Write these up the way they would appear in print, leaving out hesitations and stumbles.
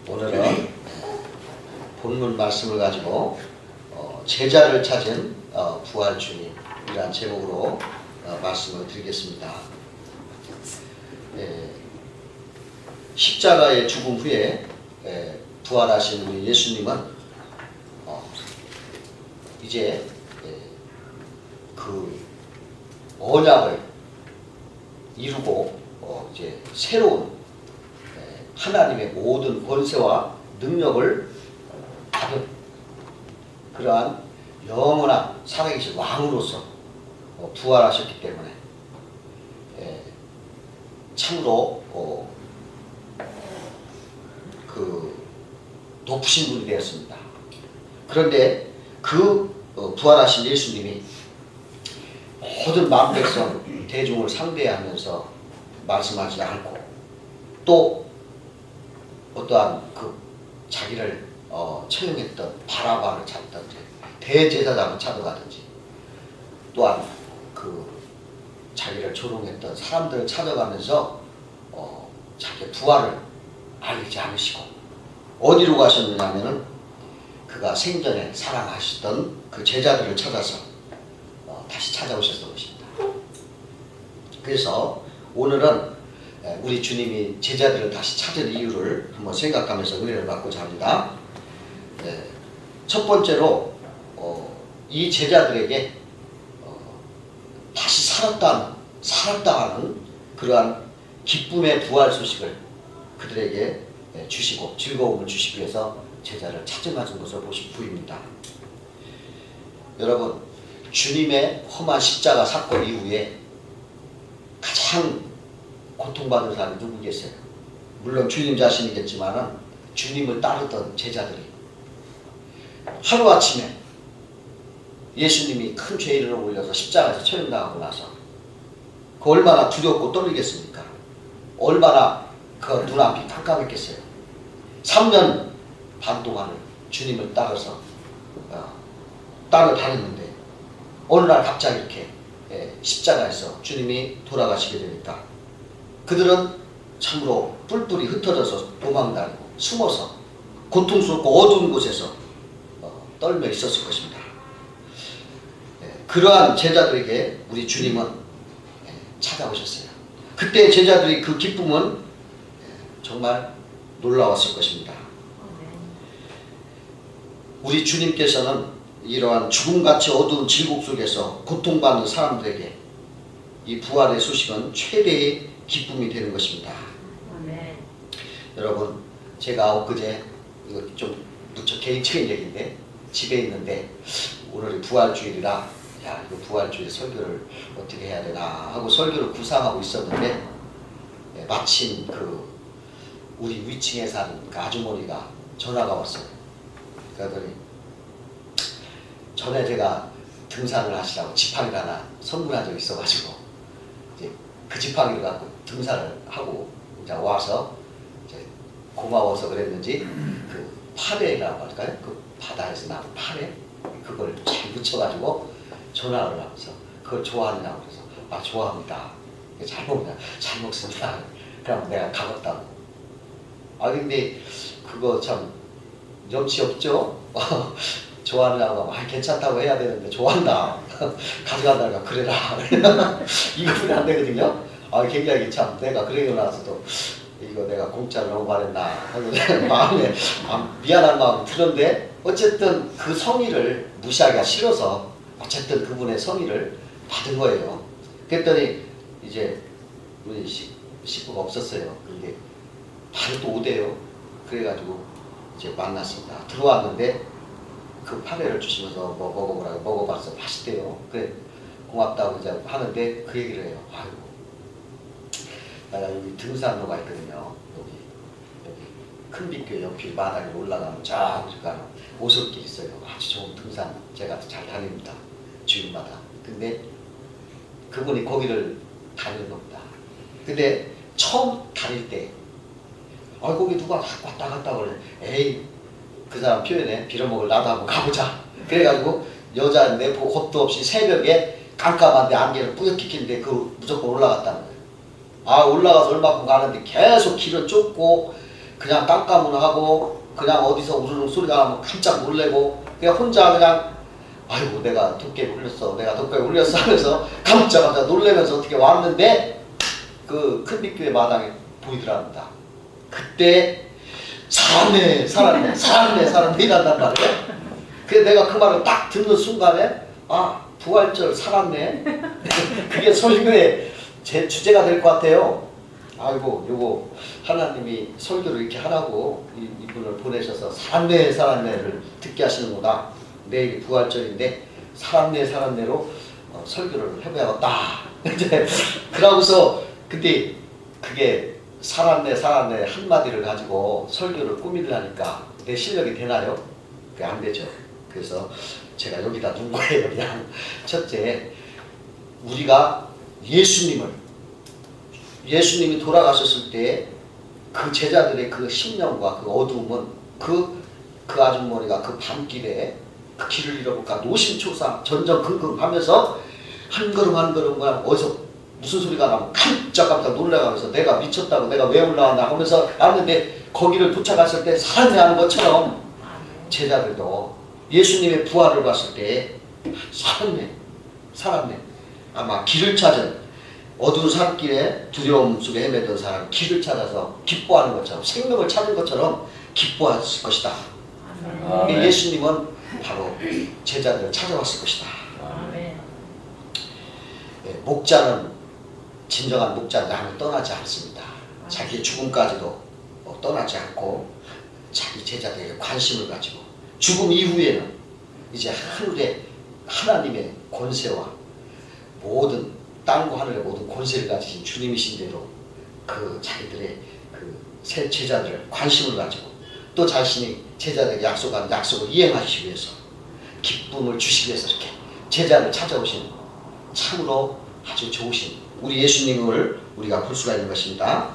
오늘은 본문 말씀을 가지고 제자를 찾은 부활주님이란 제목으로 말씀을 드리겠습니다. 십자가의 죽음 후에 부활하신 우리 예수님은 이제 그 언약을 이루고 이제 새로운 하나님의 모든 권세와 능력을 받은 그러한 영원한 살아계신 왕으로서 부활하셨기 때문에 참으로 그 높으신 분이 되었습니다. 그런데 그 부활하신 예수님이 모든 만백성 대중을 상대하면서 말씀하지 않고 또 어떠한 그 자기를 처형했던 바라바를 찾든지 대제사장을 찾아가든지 또한 그 자기를 조롱했던 사람들을 찾아가면서 자기의 부활을 알리지 않으시고 어디로 가셨느냐면은 그가 생전에 사랑하시던 그 제자들을 찾아서 다시 찾아오셨던 것입니다. 그래서 오늘은 우리 주님이 제자들을 다시 찾은 이유를 한번 생각하면서 은혜를 받고자 합니다. 첫 번째로 이 제자들에게 다시 살았다 하는 그러한 기쁨의 부활 소식을 그들에게 주시고 즐거움을 주시기 위해서 제자를 찾아가신 것을 보입니다. 여러분, 주님의 험한 십자가 사건 이후에 가장 고통받은 사람이 누구 계세요? 물론 주님 자신이겠지만은 주님을 따르던 제자들이 하루아침에 예수님이 큰 죄를 올려서 십자가에서 처형당하고 나서 그 얼마나 두렵고 떨리겠습니까? 얼마나 그 눈앞이 깜깜했겠어요. 3년 반 동안을 주님을 따라서 다녔는데 어느 날 갑자기 이렇게 십자가에서 주님이 돌아가시게 되니까 그들은 참으로 뿔뿔이 흩어져서 도망다니고 숨어서 고통스럽고 어두운 곳에서 떨며 있었을 것입니다. 그러한 제자들에게 우리 주님은 찾아오셨어요. 그때 제자들이 그 기쁨은 정말 놀라웠을 것입니다. 우리 주님께서는 이러한 죽음같이 어두운 질곡 속에서 고통받는 사람들에게 이 부활의 소식은 최대의 기쁨이 되는 것입니다. 아멘. 여러분, 제가 엊그제 이거 좀 무척 개인적인 얘기인데 집에 있는데 오늘이 부활주일이라 이거 부활주일 설교를 어떻게 해야 되나 하고 설교를 구상하고 있었는데 마침 그 우리 위층에 사는 그 아주머니가 전화가 왔어요. 그러더니 전에 제가 등산을 하시라고 지팡이를 하나 선물한 적이 있어가지고 이제 그 지팡이를 갖고 등산을 하고 이제 와서 이제 고마워서 그랬는지 그 파래라고 할까요? 그 바다에서 나는 파래 그걸 잘 묻혀가지고 전화를 하면서 그걸 좋아하느냐고 그래서 좋아합니다. 잘 먹냐? 잘 먹습니다. 그럼 내가 가볍다고. 근데 그거 참 염치 없죠? 좋아하느냐고 하면 괜찮다고 해야 되는데 좋아한다. 가져간다니까 그래라. 이거뿐이 안 되거든요. 굉장히 참 내가 그러고 나서도 이거 내가 공짜로 너무 말했나 하고 마음에 미안한 마음이 드는데 어쨌든 그 성의를 무시하기가 싫어서 어쨌든 그분의 성의를 받은 거예요. 그랬더니 이제 우리 식구가 없었어요. 근데 바로 또 오대요. 그래가지고 이제 만났습니다. 들어왔는데 그 파래를 주시면서 뭐 먹어보라고 먹어봤어. 맛있대요. 그래 고맙다고 이제 하는데 그 얘기를 해요. 내가 여기 등산로가 있거든요. 여기 큰빛교회 옆길 마당에 올라가면 쫙 가는 오솔길 있어요. 아주 좋은 등산 제가 잘 다닙니다. 주일마다. 근데 그분이 거기를 다니는 겁니다. 근데 처음 다닐 때 거기 누가 왔다 갔다 그래. 에이 그 사람 표현에 빌어먹을 나도 한번 가보자. 그래가지고 여자인데 겁도 없이 새벽에 깜깜한데 안개를 뿌옇게 끼는데 그 무조건 올라갔다는 거예요. 올라가서 얼마큼 가는데 계속 길은 좁고 그냥 깜깜하고 그냥 어디서 우르릉 소리가 나면 깜짝 놀래고 그냥 혼자 그냥 아이고 내가 도깨비 울렸어 내가 도깨비 울렸어 하면서 깜짝 놀래면서 어떻게 왔는데 그 큰빛교회 마당에 보이더랍니다. 그때 살았네 이란단 말이에요. 그래서 내가 그 말을 딱 듣는 순간에 아 부활절 살았네 그게 설교의 제 주제가 될 것 같아요. 아이고 요거 하나님이 설교를 이렇게 하라고 이분을 보내셔서 살았네를 듣게 하시는구나. 내일이 부활절인데 살았네로 설교를 해봐야겠다. 이제 그러고서 근데 그게 살았네 한마디를 가지고 설교를 꾸미려니까 내 실력이 되나요? 그게 안 되죠. 그래서 제가 여기다 둔 거예요. 그냥 첫째 우리가 예수님이 돌아가셨을 때 그 제자들의 그 심령과 그 어두움은 그 아주머니가 그 밤길에 그 길을 잃어볼까 노심초사 전전긍긍하면서 한 걸음 그냥 어디서 무슨 소리가 나면 깜짝 놀라가면서 내가 미쳤다고 내가 왜 올라왔나 하면서 왔는데 거기를 도착했을 때 살았네 하는 것처럼 제자들도 예수님의 부활을 봤을 때 살았네 아마 길을 찾은 어두운 산길에 두려움 속에 헤매던 사람이 길을 찾아서 기뻐하는 것처럼 생명을 찾은 것처럼 기뻐했을 것이다. 예수님은 바로 제자들을 찾아왔을 것이다. 목자는 진정한 목자는 남을 떠나지 않습니다. 자기의 죽음까지도 떠나지 않고 자기 제자들에게 관심을 가지고 죽음 이후에는 이제 하늘에 하나님의 권세와 모든 땅과 하늘의 모든 권세를 가지신 주님이신 대로 그 자기들의 그 새 제자들을 관심을 가지고 또 자신이 제자들에게 약속한 약속을 이행하시기 위해서 기쁨을 주시기 위해서 이렇게 제자를 찾아오신 참으로 아주 좋으신 우리 예수님을 우리가 볼 수가 있는 것입니다.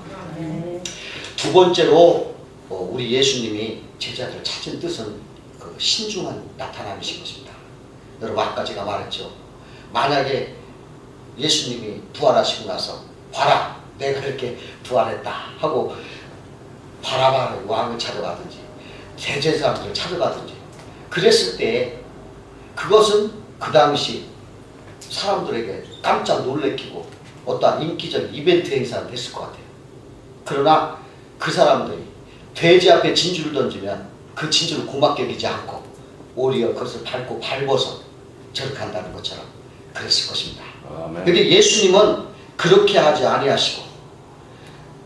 두 번째로 우리 예수님이 제자들을 찾은 뜻은 그 신중한 나타남이신 것입니다. 여러분 아까 제가 말했죠. 만약에 예수님이 부활하시고 나서 봐라 내가 이렇게 부활했다 하고 바라바의 왕을 찾아가든지 대제사장들을 찾아가든지 그랬을 때 그것은 그 당시 사람들에게 깜짝 놀래키고 어떠한 인기적인 이벤트 행사가 됐을 것 같아요. 그러나 그 사람들이 돼지 앞에 진주를 던지면 그 진주를 고맙게 여기지 않고 오히려 그것을 밟아서 저렇게 한다는 것처럼 그랬을 것입니다. 그런데 예수님은 그렇게 하지 아니하시고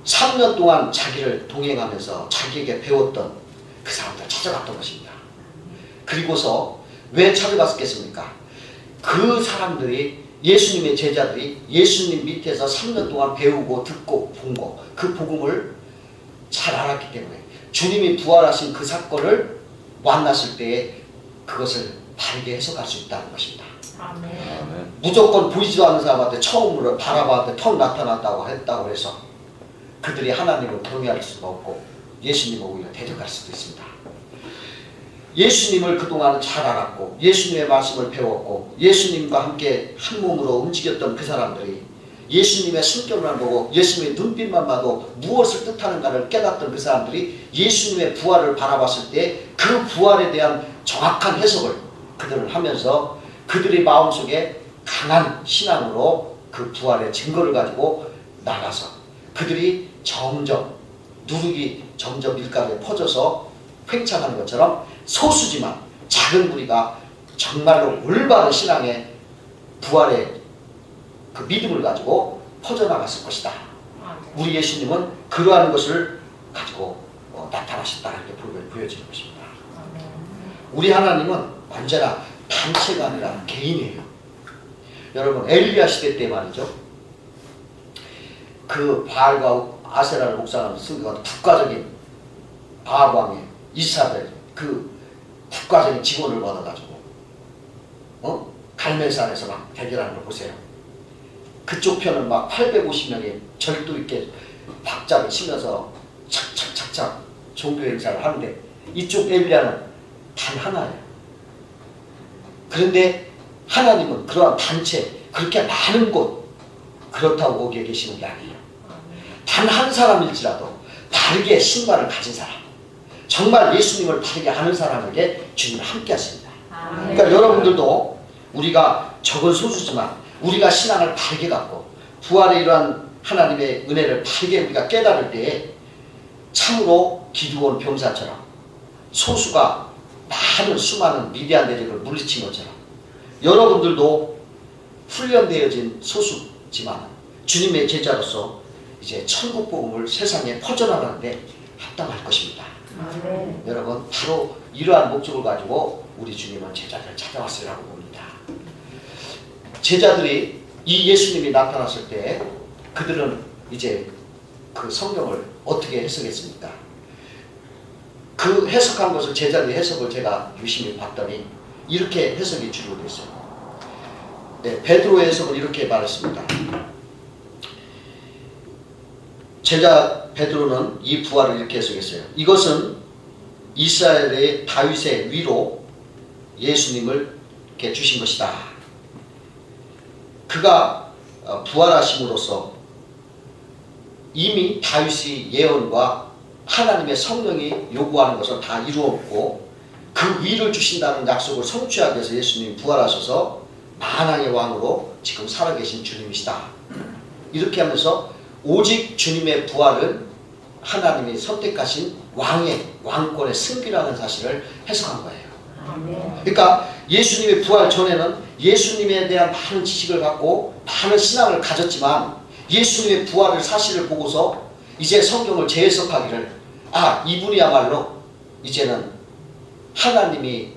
3년 동안 자기를 동행하면서 자기에게 배웠던 그 사람들 찾아갔던 것입니다. 그리고서 왜 찾아갔겠습니까? 그 사람들이 예수님의 제자들이 예수님 밑에서 3년 동안 배우고 듣고 본 거, 그 복음을 잘 알았기 때문에 주님이 부활하신 그 사건을 만났을 때 그것을 바르게 해석할 수 있다는 것입니다. 아멘. 무조건 보이지도 않는 사람한테 처음으로 바라봤는데 턱 나타났다고 했다고 해서 그들이 하나님을 동의할 수가 없고 예수님을 오히려 대적할 수도 있습니다. 예수님을 그동안 잘 알았고 예수님의 말씀을 배웠고 예수님과 함께 한 몸으로 움직였던 그 사람들이 예수님의 성격만 보고 예수님의 눈빛만 봐도 무엇을 뜻하는가를 깨닫던 그 사람들이 예수님의 부활을 바라봤을 때 그 부활에 대한 정확한 해석을 그들은 하면서 그들의 마음속에 강한 신앙으로 그 부활의 증거를 가지고 나가서 그들이 점점 누룩이 점점 밀가루에 퍼져서 팽창하는 것처럼 소수지만 작은 무리가 정말로 올바른 신앙의 부활의 그 믿음을 가지고 퍼져나갔을 것이다. 우리 예수님은 그러한 것을 가지고 나타나셨다는 게 보여지는 것입니다. 우리 하나님은 언제나 단체가 아니라 개인이에요. 여러분 엘리야 시대 때 말이죠. 그 바알과 아세라를 묵상하는 승리가 국가적인 아합 왕의 이사벨 그 국가적인 지원을 받아가지고 갈멜산에서 막 대결하는 걸 보세요. 그쪽 편은 막 850명이 절도 있게 박자를 치면서 착착착착 종교 행사를 하는데 이쪽 엘리야는 단 하나예요. 그런데 하나님은 그러한 단체 그렇게 많은 곳 그렇다고 거기에 계시는 게 아니에요. 단 한 사람일지라도 바르게 신발을 가진 사람, 정말 예수님을 바르게 아는 사람에게 주님을 함께 하십니다. 그러니까 여러분들도 우리가 적은 소수지만 우리가 신앙을 바르게 갖고 부활의 이러한 하나님의 은혜를 바르게 우리가 깨달을 때에 참으로 기드온 병사처럼 소수가 많은 수많은 위대한 대적을 물리친 것처럼 여러분들도 훈련되어진 소수지만 주님의 제자로서 이제 천국 복음을 세상에 퍼져나가는데 합당할 것입니다. 여러분, 바로 이러한 목적을 가지고 우리 주님은 제자들을 찾아왔으라고 봅니다. 제자들이 이 예수님이 나타났을 때 그들은 이제 그 성경을 어떻게 해석했습니까? 그 해석한 것을 제자들의 해석을 제가 유심히 봤더니 이렇게 해석이 주로 됐어요. 네, 베드로의 해석은 이렇게 말했습니다. 제자 베드로는 이 부활을 이렇게 해석했어요. 이것은 이스라엘의 다윗의 위로 예수님을 이렇게 주신 것이다. 그가 부활하심으로써 이미 다윗의 예언과 하나님의 성령이 요구하는 것을 다 이루었고 그 위를 주신다는 약속을 성취하기 위해서 예수님이 부활하셔서 만왕의 왕으로 지금 살아계신 주님이시다. 이렇게 하면서 오직 주님의 부활은 하나님이 선택하신 왕권의 승리라는 사실을 해석한 거예요. 그러니까 예수님의 부활 전에는 예수님에 대한 많은 지식을 갖고 많은 신앙을 가졌지만 예수님의 부활의 사실을 보고서 이제 성경을 재해석하기를 이분이야말로 이제는 하나님이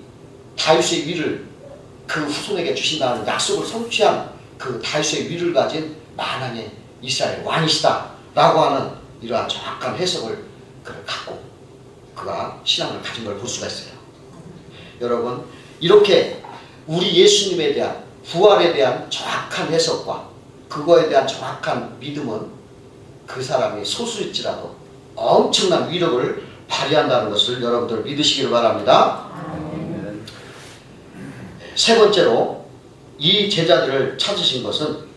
다윗의 위를 그 후손에게 주신다는 약속을 성취한 그 다윗의 위를 가진 만왕의 이스라엘 왕이시다 라고 하는 이러한 정확한 해석을 갖고 그가 신앙을 가진 걸 볼 수가 있어요. 여러분, 이렇게 우리 예수님에 대한 부활에 대한 정확한 해석과 그거에 대한 정확한 믿음은 그 사람이 소수일지라도 엄청난 위력을 발휘한다는 것을 여러분들 믿으시기를 바랍니다. 세 번째로 이 제자들을 찾으신 것은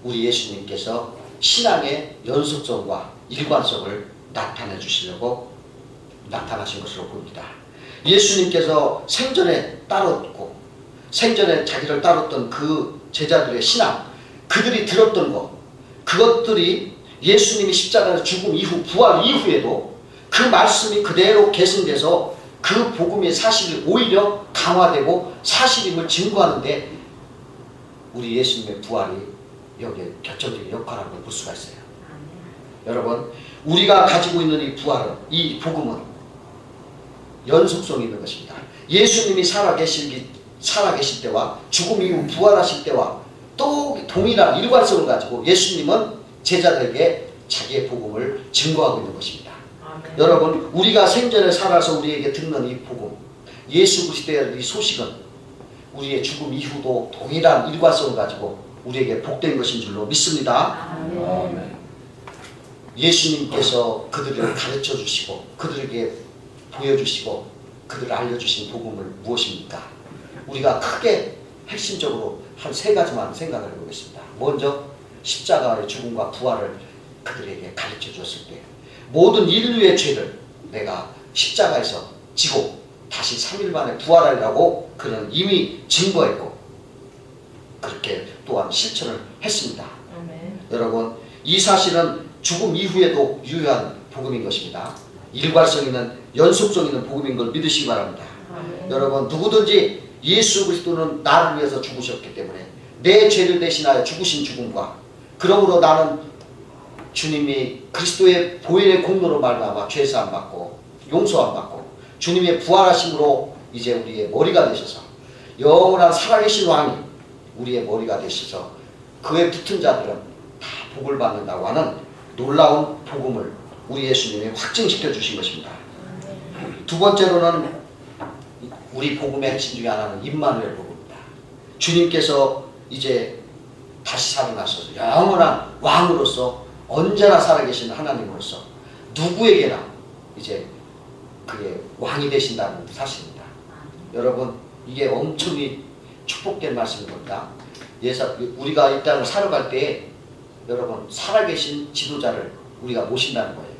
우리 예수님께서 신앙의 연속성과 일관성을 나타내 주시려고 나타나신 것으로 보입니다. 예수님께서 생전에 따랐고 생전에 자기를 따랐던 그 제자들의 신앙, 그들이 들었던 것, 그것들이 예수님이 십자가에서 죽음 이후 부활 이후에도 그 말씀이 그대로 계승돼서 그 복음의 사실이 오히려 강화되고 사실임을 증거하는데 우리 예수님의 부활이 여기에 결정적인 역할을 볼 수가 있어요. 여러분, 우리가 가지고 있는 이 부활은, 이 복음은 연속성이 있는 것입니다. 예수님이 살아계실 때와 죽음 이후 부활하실 때와 또 동일한 일관성을 가지고 예수님은 제자들에게 자기의 복음을 증거하고 있는 것입니다. 여러분, 우리가 생전에 살아서 우리에게 듣는 이 복음, 예수 그리스도의 이 소식은 우리의 죽음 이후도 동일한 일관성을 가지고 우리에게 복된 것인 줄로 믿습니다. 예수님께서 그들을 가르쳐 주시고 그들에게 보여주시고 그들을 알려주신 복음을 무엇입니까? 우리가 크게 핵심적으로 한 세 가지만 생각을 해보겠습니다. 먼저 십자가의 죽음과 부활을 그들에게 가르쳐 주었을 때 모든 인류의 죄를 내가 십자가에서 지고 다시 3일 만에 부활하리라고 그는 이미 증거했고 그렇게 또한 실천을 했습니다. 여러분, 이 사실은 죽음 이후에도 유효한 복음인 것입니다. 일관성 있는 연속성 있는 복음인 걸 믿으시기 바랍니다. 여러분, 누구든지 예수 그리스도는 나를 위해서 죽으셨기 때문에 내 죄를 대신하여 죽으신 죽음과 그러므로 나는 주님이 그리스도의 보혈의 공로로 말미암아 죄사함 받고 용서함 받고 주님의 부활하심으로 이제 우리의 머리가 되셔서 영원한 살아계신 왕이 우리의 머리가 되셔서 그에 붙은 자들은 다 복을 받는다고 하는 놀라운 복음을 우리 예수님이 확증시켜 주신 것입니다. 두 번째로는 우리 복음의 핵심 중에 하나는 임마누엘 복음입니다. 주님께서 이제 다시 살아나셔서 영원한 왕으로서 언제나 살아계신 하나님으로서 누구에게나 이제 그게 왕이 되신다는 사실입니다. 여러분, 이게 엄청히 축복된 말씀인 겁니다. 우리가 이 땅을 살아갈 때 여러분 살아계신 지도자를 우리가 모신다는 거예요.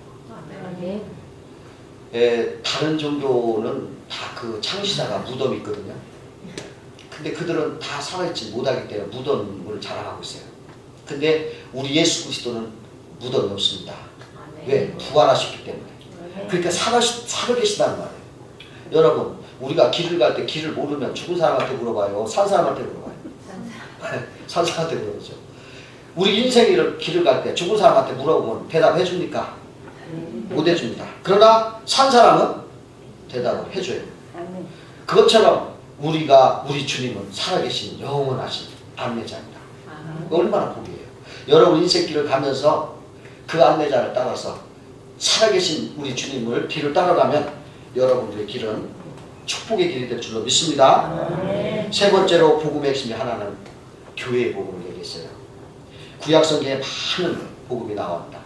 아멘. 다른 종교는 다 그 창시자가 무덤이 있거든요. 근데 그들은 다 살아있지 못하기 때문에 무덤을 자랑하고 있어요. 근데 우리 예수 그리스도는 무덤이 없습니다. 아멘. 왜? 부활하셨기 때문에. 아멘. 그러니까 살아 계시다는 말이에요. 여러분, 우리가 길을 갈 때 길을 모르면 죽은 사람한테 물어봐요? 산 사람한테 물어봐요? 산 사람한테 물어보죠. 우리 인생의 길을 갈 때 죽은 사람한테 물어보면 대답해 줍니까? 못 해줍니다. 그러나 산 사람은 대답을 해줘요. 아멘. 그것처럼 우리 주님은 살아계신 영원하신 안내자입니다. 아멘. 얼마나 복이에요. 여러분 인생길을 가면서 그 안내자를 따라서 살아계신 우리 주님을 길을 따라가면 여러분들의 길은 축복의 길이 될 줄로 믿습니다. 아멘. 세 번째로 복음의 핵심이 하나는 교회의 복음을 얘기했어요. 구약성경에 많은 복음이 나왔다.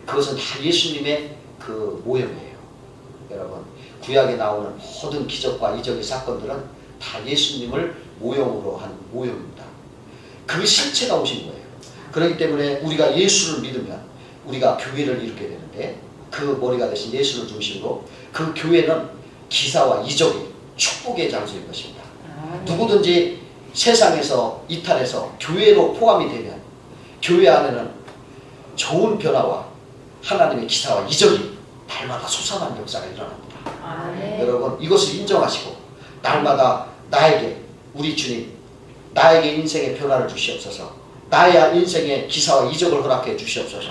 그것은 다 예수님의 그 모형이에요. 여러분, 구약에 나오는 모든 기적과 이적의 사건들은 다 예수님을 모형으로 한 모형입니다. 그 실체가 오신 거예요. 그렇기 때문에 우리가 예수를 믿으면 우리가 교회를 이루게 되는데 그 머리가 되신 예수를 중심으로 그 교회는 기사와 이적의 축복의 장소인 것입니다. 누구든지 세상에서 이탈해서 교회로 포함이 되면 교회 안에는 좋은 변화와 하나님의 기사와 이적이 날마다 솟아나는 역사가 일어납니다. 아멘. 여러분 이것을 인정하시고 날마다 나에게 우리 주님 나에게 인생의 변화를 주시옵소서. 나의 인생의 기사와 이적을 허락해 주시옵소서.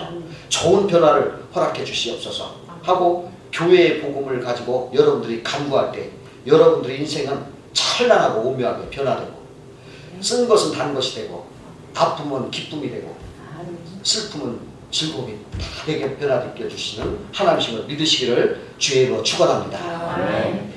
좋은 변화를 허락해 주시옵소서 하고 교회의 복음을 가지고 여러분들이 간구할 때 여러분들의 인생은 찬란하고 오묘하게 변화되고 쓴 것은 단 것이 되고 아픔은 기쁨이 되고 슬픔은 즐거움이 다 되게 변화되게 해주시는 하나님이심을 믿으시기를 주의 이름으로 축원합니다. 아멘.